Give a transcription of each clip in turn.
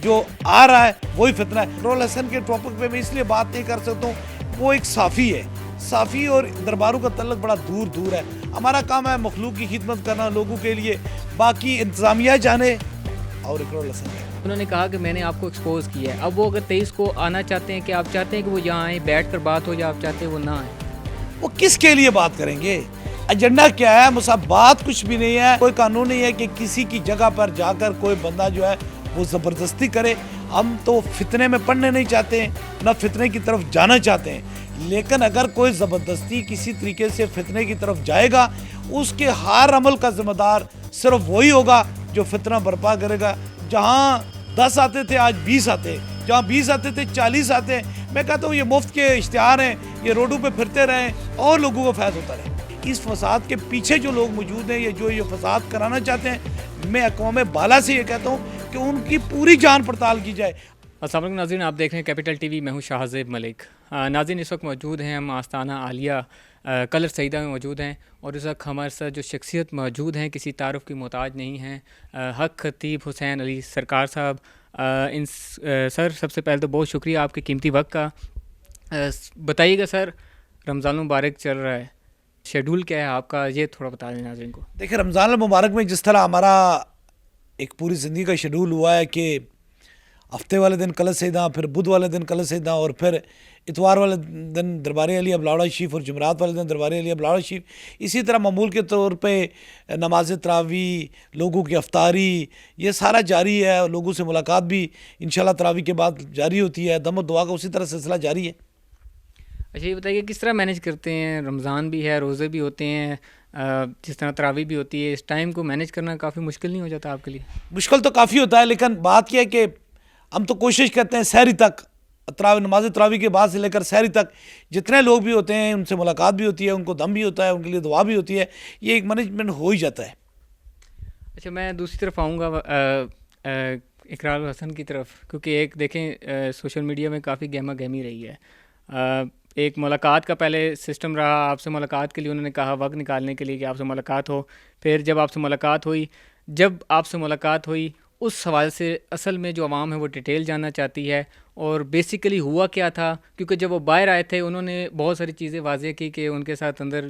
جو آ رہا ہے وہی فتنہ ہے. اقرال حسن کے ٹاپک پہ میں اس لیے بات نہیں کر سکتا ہوں, وہ ایک صافی ہے. صافی اور درباروں کا تعلق بڑا دور دور ہے. ہمارا کام ہے مخلوق کی خدمت کرنا لوگوں کے لیے, باقی انتظامیہ جانے اور اقرال حسن ہے. انہوں نے کہا کہ میں نے آپ کو ایکسپوز کیا ہے. اب وہ اگر 23 کو آنا چاہتے ہیں کہ آپ چاہتے ہیں کہ وہ یہاں آئیں بیٹھ کر بات ہو, یا آپ چاہتے ہیں وہ نہ آئیں؟ وہ کس کے لیے بات کریں گے؟ ایجنڈا کیا ہے؟ بات کچھ بھی نہیں ہے. کوئی قانون نہیں ہے کہ کسی کی جگہ پر جا کر کوئی بندہ جو ہے وہ زبردستی کرے. ہم تو فتنے میں پڑھنے نہیں چاہتے ہیں, نہ فتنے کی طرف جانا چاہتے ہیں. لیکن اگر کوئی زبردستی کسی طریقے سے فتنے کی طرف جائے گا, اس کے ہر عمل کا ذمہ دار صرف وہی ہوگا جو فتنہ برپا کرے گا. جہاں 10 آتے تھے آج 20 آتے, جہاں 20 آتے تھے 40 آتے ہیں. میں کہتا ہوں یہ مفت کے اشتہار ہیں, یہ روڈوں پہ پھرتے رہیں اور لوگوں کو فیض ہوتا رہے. اس فساد کے پیچھے جو لوگ موجود ہیں, جو یہ فساد کرانا چاہتے ہیں, میں اقوام بالا سے یہ کہتا ہوں کہ ان کی پوری جان پڑتال کی جائے. السلام علیکم ناظرین, آپ دیکھ رہے ہیں کیپٹل ٹی وی. میں ہوں شاہزیب ملک. ناظرین, اس وقت موجود ہیں ہم آستانہ عالیہ کلر سیدہ میں موجود ہیں, اور اس وقت ہمارے ساتھ جو شخصیت موجود ہیں کسی تعارف کی محتاج نہیں ہیں, حق خطیب حسین علی سرکار صاحب. سر, سب سے پہلے تو بہت شکریہ آپ کے قیمتی وقت کا. بتائیے گا سر, رمضان المبارک چل رہا ہے, شیڈول کیا ہے آپ کا, یہ تھوڑا بتا دیں ناظرین کو. دیکھیں, رمضان المبارک میں جس طرح ہمارا ایک پوری زندگی کا شیڈول ہوا ہے کہ ہفتے والے دن کلر سیدہ, پھر بدھ والے دن کلر سیدہ, اور پھر اتوار والے دن دربار عالیہ بلاوڑہ شریف, اور جمعرات والے دن دربار عالیہ بلاوڑہ شریف. اسی طرح معمول کے طور پہ نماز تراویح, لوگوں کی افطاری, یہ سارا جاری ہے. لوگوں سے ملاقات بھی انشاءاللہ تراویح کے بعد جاری ہوتی ہے. دم و دعا کا اسی طرح سلسلہ جاری ہے. اچھا, یہ بتائیے کس طرح مینیج کرتے ہیں؟ رمضان بھی ہے, روزے بھی ہوتے ہیں, جس طرح تراویح بھی ہوتی ہے, اس ٹائم کو مینیج کرنا کافی مشکل نہیں ہو جاتا آپ کے لیے؟ مشکل تو کافی ہوتا ہے, لیکن بات یہ ہے کہ ہم تو کوشش کرتے ہیں سحری تک, نماز تراویح کے بعد سے لے کر سحری تک جتنے لوگ بھی ہوتے ہیں ان سے ملاقات بھی ہوتی ہے, ان کو دم بھی ہوتا ہے, ان کے لیے دعا بھی ہوتی ہے. یہ ایک مینجمنٹ ہو ہی جاتا ہے. اچھا, میں دوسری طرف آؤں گا اقرال حسن کی طرف, کیونکہ ایک دیکھیں سوشل میڈیا میں کافی گہما گہمی رہی ہے. ایک ملاقات کا پہلے سسٹم رہا, آپ سے ملاقات کے لیے انہوں نے کہا وقت نکالنے کے لیے کہ آپ سے ملاقات ہو. پھر جب آپ سے ملاقات ہوئی اس حوالے سے اصل میں جو عوام ہے وہ ڈیٹیل جاننا چاہتی ہے, اور بیسیکلی ہوا کیا تھا. کیونکہ جب وہ باہر آئے تھے انہوں نے بہت ساری چیزیں واضح کی کہ ان کے ساتھ اندر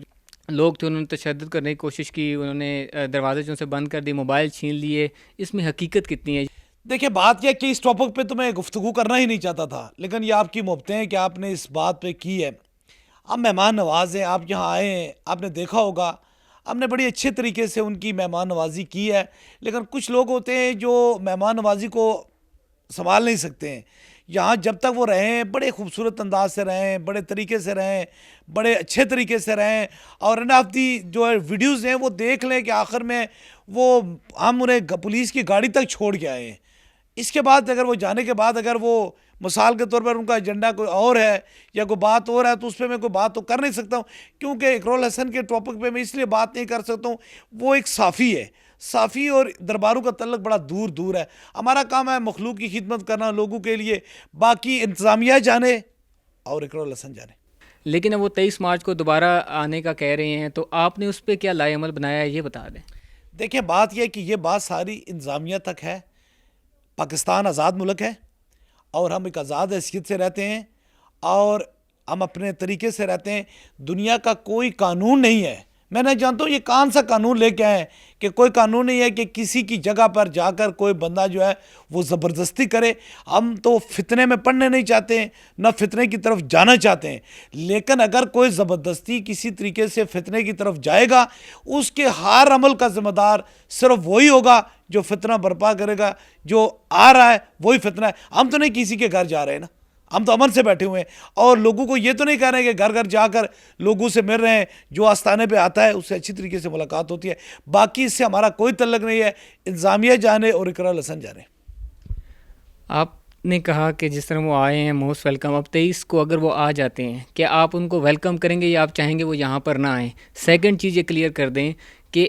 لوگ تھے, انہوں نے تشدد کرنے کی کوشش کی, انہوں نے دروازے جو سے بند کر دی, موبائل چھین لیے. اس میں حقیقت کتنی ہے؟ دیکھیں, بات یہ کہ اس ٹاپک پہ تو میں گفتگو کرنا ہی نہیں چاہتا تھا, لیکن یہ آپ کی محبتیں ہیں کہ آپ نے اس بات پہ کی ہے. آپ مہمان نواز ہیں, آپ یہاں آئے ہیں, آپ نے دیکھا ہوگا ہم نے بڑی اچھے طریقے سے ان کی مہمان نوازی کی ہے. لیکن کچھ لوگ ہوتے ہیں جو مہمان نوازی کو سنبھال نہیں سکتے ہیں. یہاں جب تک وہ رہیں بڑے خوبصورت انداز سے رہیں, بڑے طریقے سے رہیں, بڑے اچھے طریقے سے رہیں, اور آپ دی جو ہے ویڈیوز ہیں وہ دیکھ لیں کہ آخر میں وہ ہم انہیں پولیس کی گاڑی تک چھوڑ کے آئے ہیں. اس کے بعد اگر وہ جانے کے بعد اگر وہ مثال کے طور پر ان کا ایجنڈا کوئی اور ہے یا کوئی بات اور ہے, تو اس پہ میں کوئی بات تو کر نہیں سکتا ہوں. کیونکہ اقرال حسن کے ٹاپک پہ میں اس لیے بات نہیں کر سکتا ہوں, وہ ایک صافی ہے. صافی اور درباروں کا تعلق بڑا دور دور ہے. ہمارا کام ہے مخلوق کی خدمت کرنا لوگوں کے لیے, باقی انتظامیہ جانے اور اقرال حسن جانے. لیکن اب وہ 23 مارچ کو دوبارہ آنے کا کہہ رہے ہیں, تو آپ نے اس پہ کیا لائے عمل بنایا ہے, یہ بتا دیں. دیکھیں, بات یہ ہے کہ یہ بات ساری انتظامیہ تک ہے. پاکستان آزاد ملک ہے, اور ہم ایک آزاد حیثیت سے رہتے ہیں, اور ہم اپنے طریقے سے رہتے ہیں. دنیا کا کوئی قانون نہیں ہے, میں نہیں جانتا ہوں یہ کون سا قانون لے کے آئے ہیں, کہ کوئی قانون نہیں ہے کہ کسی کی جگہ پر جا کر کوئی بندہ جو ہے وہ زبردستی کرے. ہم تو فتنے میں پڑھنے نہیں چاہتے ہیں, نہ فتنے کی طرف جانا چاہتے ہیں. لیکن اگر کوئی زبردستی کسی طریقے سے فتنے کی طرف جائے گا, اس کے ہر عمل کا ذمہ دار صرف وہی ہوگا جو فتنہ برپا کرے گا. جو آ رہا ہے وہی فتنہ ہے. ہم تو نہیں کسی کے گھر جا رہے ہیں نا, ہم تو امن سے بیٹھے ہوئے ہیں, اور لوگوں کو یہ تو نہیں کہہ رہے ہیں کہ گھر گھر جا کر لوگوں سے مل رہے ہیں. جو آستانے پہ آتا ہے اس سے اچھی طریقے سے ملاقات ہوتی ہے. باقی اس سے ہمارا کوئی تعلق نہیں ہے. انتظامیہ جانے اور اقرال حسن جانے. آپ نے کہا کہ جس طرح وہ آئے ہیں موسٹ ویلکم. اب 23 کو اگر وہ آ جاتے ہیں, کیا آپ ان کو ویلکم کریں گے یا آپ چاہیں گے وہ یہاں پر نہ آئیں؟ سیکنڈ چیز یہ کلیئر کر دیں کہ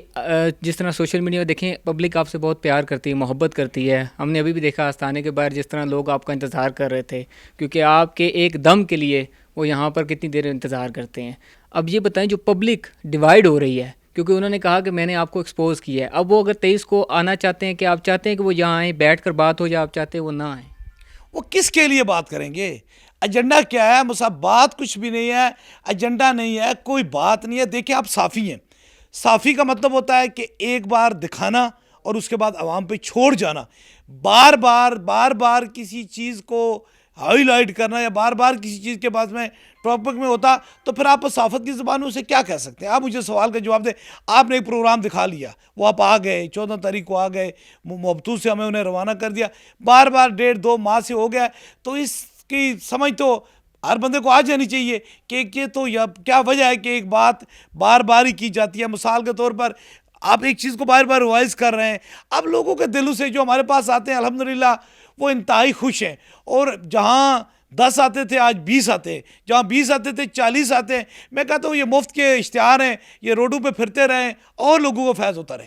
جس طرح سوشل میڈیا میں دیکھیں پبلک آپ سے بہت پیار کرتی ہے, محبت کرتی ہے. ہم نے ابھی بھی دیکھا آستانے کے باہر جس طرح لوگ آپ کا انتظار کر رہے تھے, کیونکہ آپ کے ایک دم کے لیے وہ یہاں پر کتنی دیر انتظار کرتے ہیں. اب یہ بتائیں, جو پبلک ڈیوائیڈ ہو رہی ہے, کیونکہ انہوں نے کہا کہ میں نے آپ کو ایکسپوز کیا ہے. اب وہ اگر 23 کو آنا چاہتے ہیں کہ آپ چاہتے ہیں کہ وہ یہاں آئیں بیٹھ کر بات ہو، یا آپ چاہتے ہیں وہ نہ آئیں؟ وہ کس کے لیے بات کریں گے؟ ایجنڈا کیا ہے؟ مصعب بات کچھ بھی نہیں ہے، ایجنڈا نہیں ہے، کوئی بات نہیں ہے. دیکھیں آپ صافی ہیں، صافی کا مطلب ہوتا ہے کہ ایک بار دکھانا اور اس کے بعد عوام پہ چھوڑ جانا. بار بار کسی چیز کو ہائی لائٹ کرنا یا بار بار کسی چیز کے بعد میں ٹاپک میں ہوتا تو پھر آپ صحافت کی زبان میں اسے کیا کہہ سکتے ہیں؟ آپ مجھے سوال کا جواب دیں. آپ نے ایک پروگرام دکھا لیا، وہ آپ آ گئے 14 تاریخ کو آ گئے، محبتوں سے ہمیں انہیں روانہ کر دیا، بار 1.5-2 ماہ سے ہو گیا. تو اس کی سمجھ تو ہر بندے کو آ جانی چاہیے کہ یہ تو کیا وجہ ہے کہ ایک بات بار ہی کی جاتی ہے. مثال کے طور پر آپ ایک چیز کو بار ریوائز کر رہے ہیں. اب لوگوں کے دلوں سے جو ہمارے پاس آتے ہیں الحمدللہ وہ انتہائی خوش ہیں، اور جہاں 10 آتے تھے آج 20 آتے ہیں، جہاں 20 آتے تھے 40 آتے ہیں. میں کہتا ہوں یہ مفت کے اشتہار ہیں، یہ روڈوں پہ پھرتے رہیں اور لوگوں کو فیض ہوتا رہے.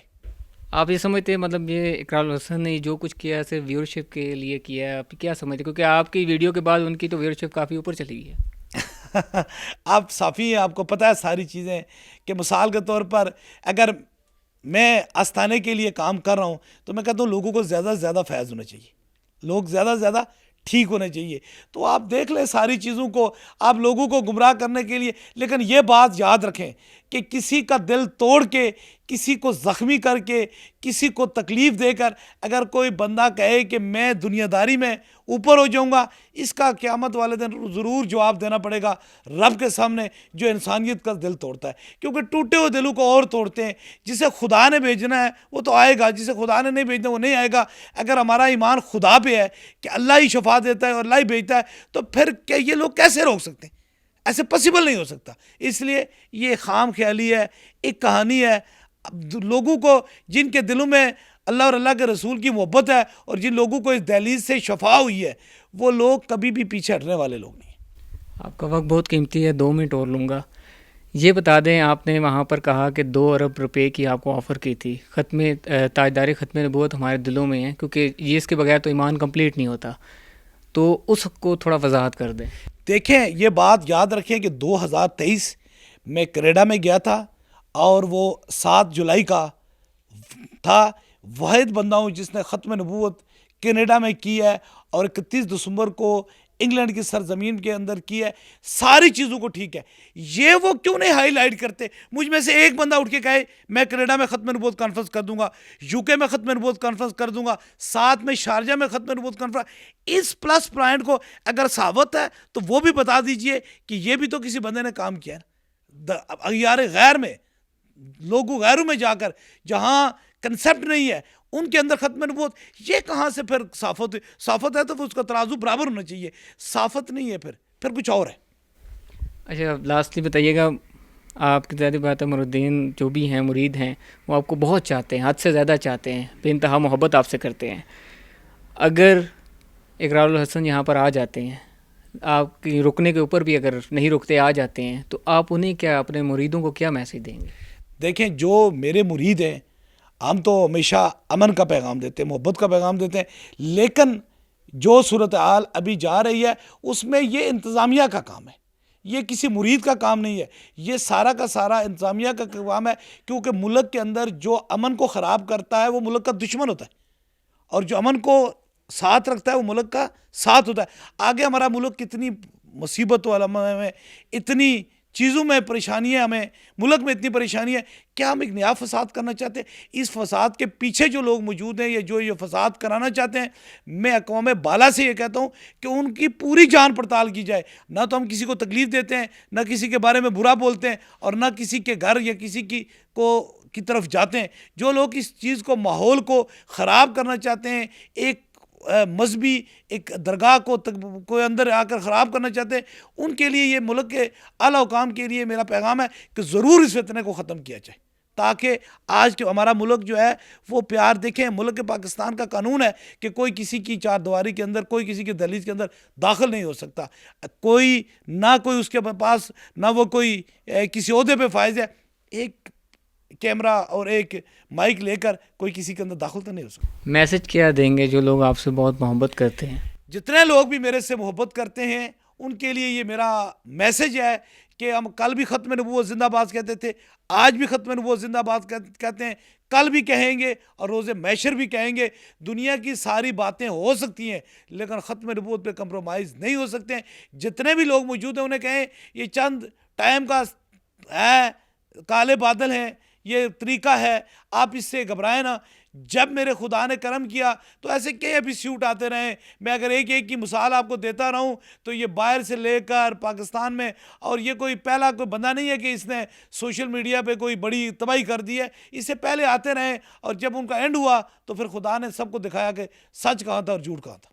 آپ یہ سمجھتے ہیں مطلب یہ اقرار الحسن نے جو کچھ کیا ہے صرف ویورشپ کے لیے کیا ہے؟ آپ کیا سمجھتے ہیں؟ کیونکہ آپ کی ویڈیو کے بعد ان کی تو ویورشپ کافی اوپر چلی گئی ہے. آپ صافی ہیں، آپ کو پتہ ہے ساری چیزیں، کہ مثال کے طور پر اگر میں آستانے کے لیے کام کر رہا ہوں تو میں کہتا ہوں لوگوں کو زیادہ سے زیادہ فیض ہونا چاہیے، لوگ زیادہ سے زیادہ ٹھیک ہونے چاہیے. تو آپ دیکھ لیں ساری چیزوں کو، آپ لوگوں کو گمراہ کرنے کے لیے. لیکن یہ بات یاد رکھیں کہ کسی کا دل توڑ کے، کسی کو زخمی کر کے، کسی کو تکلیف دے کر اگر کوئی بندہ کہے کہ میں دنیا داری میں اوپر ہو جاؤں گا، اس کا قیامت والے دن ضرور جواب دینا پڑے گا رب کے سامنے، جو انسانیت کا دل توڑتا ہے. کیونکہ ٹوٹے ہوئے دلوں کو اور توڑتے ہیں. جسے خدا نے بھیجنا ہے وہ تو آئے گا، جسے خدا نے نہیں بھیجنا وہ نہیں آئے گا. اگر ہمارا ایمان خدا پہ ہے کہ اللہ ہی شفا دیتا ہے اور اللہ ہی بھیجتا ہے، تو پھر یہ لوگ کیسے روک سکتے ہیں؟ ایسے پاسبل نہیں ہو سکتا. اس لیے یہ خام خیالی ہے، ایک کہانی ہے. لوگوں کو جن کے دلوں میں اللہ اور اللہ کے رسول کی محبت ہے اور جن لوگوں کو اس دہلیز سے شفا ہوئی ہے، وہ لوگ کبھی بھی پیچھے ہٹنے والے لوگ نہیں ہیں. آپ کا وقت بہت قیمتی ہے، 2 منٹ اور لوں گا. یہ بتا دیں، آپ نے وہاں پر کہا کہ 2 ارب روپے کی آپ کو آفر کی تھی. تاجدار ختم نبوت ہمارے دلوں میں ہے، کیونکہ یہ اس کے بغیر تو ایمان کمپلیٹ نہیں ہوتا. تو اس کو تھوڑا وضاحت کر دیں. دیکھیں یہ بات یاد رکھیں کہ 2023 میں کینیڈا میں گیا تھا اور وہ 7 جولائی کا تھا. واحد بندہ ہوں جس نے ختم نبوت کینیڈا میں کی ہے اور 31 دسمبر کو انگلینڈ کی سرزمین کے اندر کی ہے. ساری چیزوں کو ٹھیک ہے. یہ وہ کیوں نہیں ہائی لائٹ کرتے؟ مجھ میں سے ایک بندہ اٹھ کے کہے میں کینیڈا میں ختم نبوت کانفرنس کر دوں گا، یو کے میں ختم نبوت کانفرنس کر دوں گا، ساتھ میں شارجہ میں ختم نبوت کانفرنس. اس پلس پوائنٹ کو اگر صحابت ہے تو وہ بھی بتا دیجئے کہ یہ بھی تو کسی بندے نے کام کیا ہے. اغیار غیر میں، لوگوں غیروں میں جا کر جہاں کنسپٹ نہیں ہے ان کے اندر ختم نبوت، یہ کہاں سے پھر صافت ہے؟ تو اس کا ترازو برابر ہونا چاہیے. صافت نہیں ہے، پھر کچھ اور ہے. اچھا لاسٹلی بتائیے گا، آپ کی ظاہری بات ہے مرودین جو بھی ہیں مرید ہیں وہ آپ کو بہت چاہتے ہیں، حد سے زیادہ چاہتے ہیں، بے انتہا محبت آپ سے کرتے ہیں. اگر اقرار الحسن یہاں پر آ جاتے ہیں، آپ کی رکنے کے اوپر بھی اگر نہیں رکتے آ جاتے ہیں، تو آپ انہیں کیا، اپنے مریدوں کو کیا میسیج دیں گے؟ دیکھیں جو میرے مرید ہیں ہم تو ہمیشہ امن کا پیغام دیتے ہیں، محبت کا پیغام دیتے ہیں. لیکن جو صورتحال ابھی جا رہی ہے اس میں یہ انتظامیہ کا کام ہے، یہ کسی مرید کا کام نہیں ہے. یہ سارا کا سارا انتظامیہ کا کام ہے. کیونکہ ملک کے اندر جو امن کو خراب کرتا ہے وہ ملک کا دشمن ہوتا ہے، اور جو امن کو ساتھ رکھتا ہے وہ ملک کا ساتھ ہوتا ہے. آگے ہمارا ملک کتنی مصیبت والا میں، اتنی چیزوں میں پریشانی ہے، ہمیں ملک میں اتنی پریشانی ہے. کیا ہم ایک نیا فساد کرنا چاہتے ہیں؟ اس فساد کے پیچھے جو لوگ موجود ہیں یا جو یہ فساد کرانا چاہتے ہیں، میں اقوام بالا سے یہ کہتا ہوں کہ ان کی پوری جان پڑتال کی جائے. نہ تو ہم کسی کو تکلیف دیتے ہیں، نہ کسی کے بارے میں برا بولتے ہیں، اور نہ کسی کے گھر یا کسی کی طرف جاتے ہیں. جو لوگ اس چیز کو، ماحول کو خراب کرنا چاہتے ہیں، ایک مذہبی ایک درگاہ کو اندر آ کر خراب کرنا چاہتے ہیں، ان کے لیے، یہ ملک کے اعلیٰ حکام کے لیے میرا پیغام ہے کہ ضرور اس فتنے کو ختم کیا جائے، تاکہ آج کے ہمارا ملک جو ہے وہ پیار دیکھیں. ملک پاکستان کا قانون ہے کہ کوئی کسی کی چار دیواری کے اندر، کوئی کسی کی دہلیز کے اندر داخل نہیں ہو سکتا. کوئی نہ کوئی اس کے پاس، نہ وہ کوئی کسی عہدے پہ فائز ہے، ایک کیمرہ اور ایک مائک لے کر کوئی کسی کے اندر داخل تو نہیں ہو سکتا. میسج کیا دیں گے جو لوگ آپ سے بہت محبت کرتے ہیں؟ جتنے لوگ بھی میرے سے محبت کرتے ہیں ان کے لیے یہ میرا میسج ہے کہ ہم کل بھی ختم نبوت زندہ باد کہتے تھے, آج بھی ختم نبوت زندہ باد کہتے ہیں, کل بھی کہیں گے اور روز محشر بھی کہیں گے. دنیا کی ساری باتیں ہو سکتی ہیں لیکن ختم نبوت پہ کمپرومائز نہیں ہو سکتے ہیں. جتنے بھی لوگ موجود ہیں انہیں کہیں یہ چند ٹائم کا ہے, کالے بادل ہیں, یہ طریقہ ہے, آپ اس سے گھبرائیں نا. جب میرے خدا نے کرم کیا تو ایسے کئی ایپیسوڈ آتے رہے. میں اگر ایک ایک کی مثال آپ کو دیتا رہوں تو یہ باہر سے لے کر پاکستان میں, اور یہ کوئی پہلا کوئی بندہ نہیں ہے کہ اس نے سوشل میڈیا پہ کوئی بڑی تباہی کر دی ہے. اس سے پہلے آتے رہے اور جب ان کا اینڈ ہوا تو پھر خدا نے سب کو دکھایا کہ سچ کہاں تھا اور جھوٹ کہاں تھا.